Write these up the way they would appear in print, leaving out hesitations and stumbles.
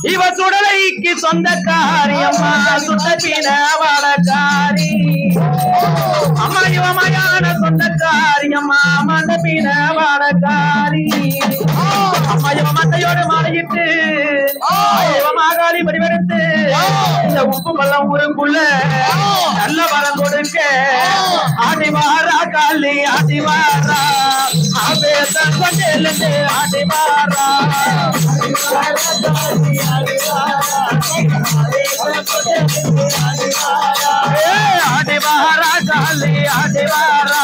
இவ சுடலைக்கு சொந்தக்காரி அம்மா சுட்டத்தின வடக்காரி அம்மா இவ மயான சொந்தக்காரி அம்மா மண்டபின வடக்காரி அம்மா இவ மத்தையோடு மாலையிட்டு இவ மாகாளி வடிவெடுத்து இந்த உப்பு பள்ளம் ஊருக்குள்ள நல்ல வரம் கொடுக்க ஆடி வாரா காளி ஆடி வாரா ஆவேசம் கொண்டெழுந்து ஆடி வாரா ஆடிவாரா காளி ஆடிவாரா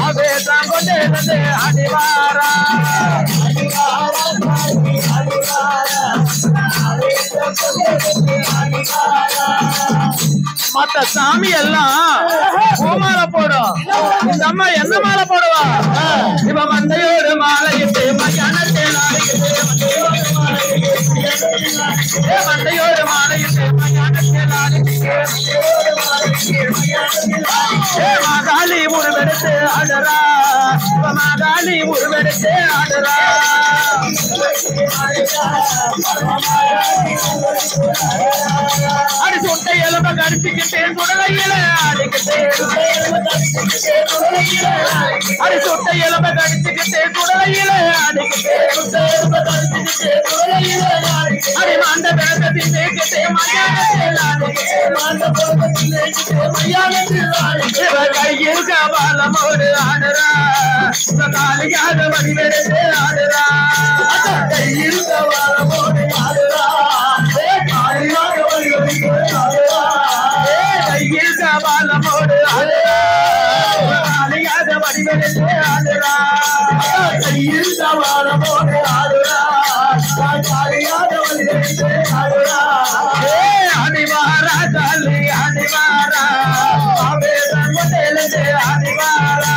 ஆவேசம் கொண்டெழுந்து ஆடிவாரா மத்த சாமி எல்லாம் பூமாலை போடும் இந்த அம்மா என்ன மாலை போடுவா இவ மந்தையோடு மாலையிட்டு மயானத்தை நாளையிட்டு மந்தையோடு மாலையிட்டு மயானத்தை நாளையிட்டு மாகாளி உருவெடுத்து ஆடுறா மாகாளி உருவெடுத்து ஆடுறா அடி சுட்டை எலும்ப கடிச்சுக்கிட்டே சுடலையில அடிக்கிட்டே அடி சுட்டை எலும்ப கடிச்சுக்கிட்டே சுடலையில அடிக்கிட்டே அடி மாண்ட பிறக்கத்தின் தேக்கிட்டே கையில் கபாலமோடு ஆடுறா காலியாக வடிவெடுத்து ஆடுறா கையில் கபாலமோடு ஆடுறா கையில் கபாலமோடு ஆடுறா காலியாக வடிவெடுத்து ஆடுறா கையில் கபாலமோடு ஆடுறா காலியாக வடிவெடுத்து ஆடுறா ஆடிவாரா காளி ஆடிவாரா ஆவேசம் கொண்டெழுந்து ஆடிவாரா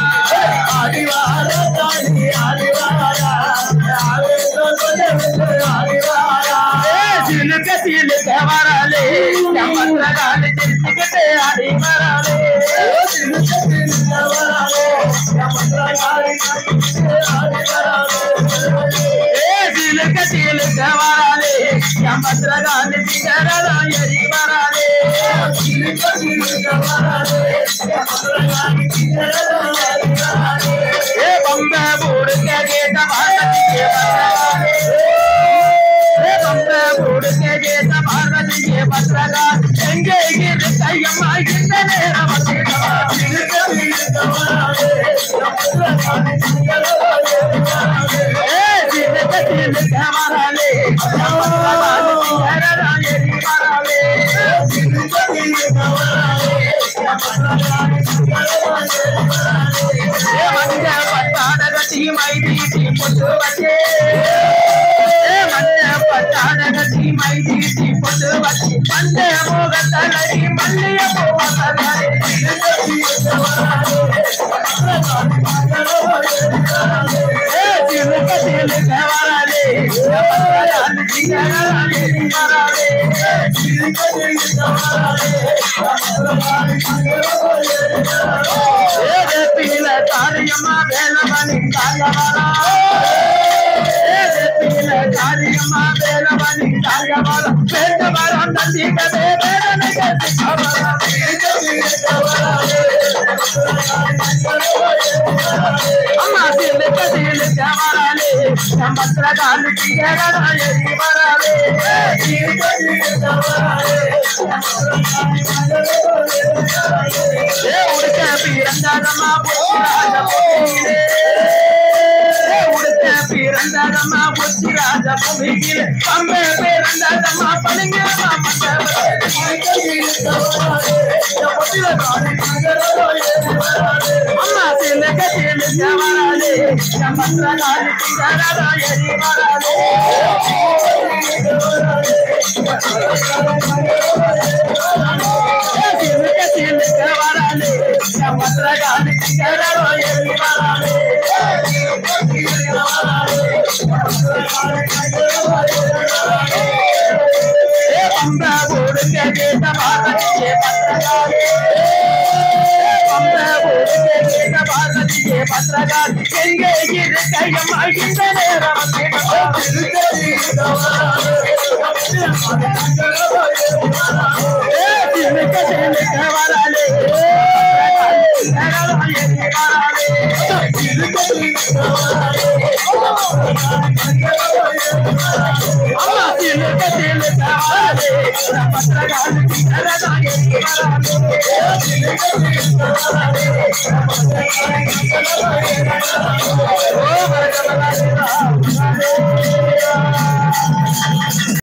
ஆடிவாரா காளி ஆடிவாரா ஆவேசம் கொண்டெழுந்து ஆடிவாரா சிலுக்க சிலுக்க வராலே கமல காளி சிரிச்சுக்கிட்டே ஆடி வராலே சிலுக்க சிலுக்க வராலே கமல காளி சிரிச்சுக்கிட்டே ஆடி வராலே சிலுக்க சிலுக்க வராலே கமல காளி சிகரா ஏறி வராலே சிலுக்க சிலுக்க வராலே கமல காளி சிகரா ஏறி வராலே பம்ப போடுங்க கேட்ட வார்த்தையே வராலே பம்ப போடுங்க கேட்ட வார்த்தையே வராலே எங்கே இருக்கையம்மா இந்த நேரம் வந்தேடா சிலுக்க சிலுக்க வராலே கமல காளி சிகரா ஏறி வராலே சிலுக்க சிலுக்க வராலே கமல காளி சிகரா ஏறி வராலே சிலுக்க சிலுக்க வராலே கமல காளி சிகரா ஏறி வராலே மஞ்ச பட்டாட கட்டி மைதீட்டி பொட்டு வச்சே மஞ்ச பட்டாட கட்டி மைதீட்டி பொட்டு வச்சே மஞ்ச மோகத்தலை மல்லிய போவதலை சிலுக்க சிலுக்க வராலே கமல காளி சிகரா ஏறி வராலே சிலுக்க சிலுக்க வராலே கமல காளி சிகரா ஏறி வராலே சிலுக்க சிலுக்க வராலே கமல காளி சிகரா ஏறி வராலே பீல காரியம்மா வேலமணி காரியவரா பீல காரியம்மா வேலமணி காரியவரா வேண்ட வரம் தந்திக்கவே வேதனை கட்டிக்கவரா அம்மா சிலுக்க சிலுக்க வராலே கமல காளி சிகரா ஏறி வராலே சிலுக்க சிலுக்க வராலே கமல காளி சிகரா ஏறி வராலே உடுக்க பிறந்ததம்மா புத்திராஜ பூமியிலே உடுக்க பிறந்ததம்மா புத்திராஜ பூமியிலே பம்பே பிறந்ததம்மா பளிங்கம்மா அம்மா சிலுக்க சிலுக்க வராலே கமல காளி சிகரா ஏறி வராலே சிலுக்க சிலுக்க வராலே கமல காளி சிகரா ஏறி வராலே பம்ப போடுங்க கேட்ட பாரதியே பத்திரகாளி பம்ப போடுங்க கேட்ட பாரதியே பத்திரகாளி எங்கே இருக்கையம்மா இந்த நேரம் Oh,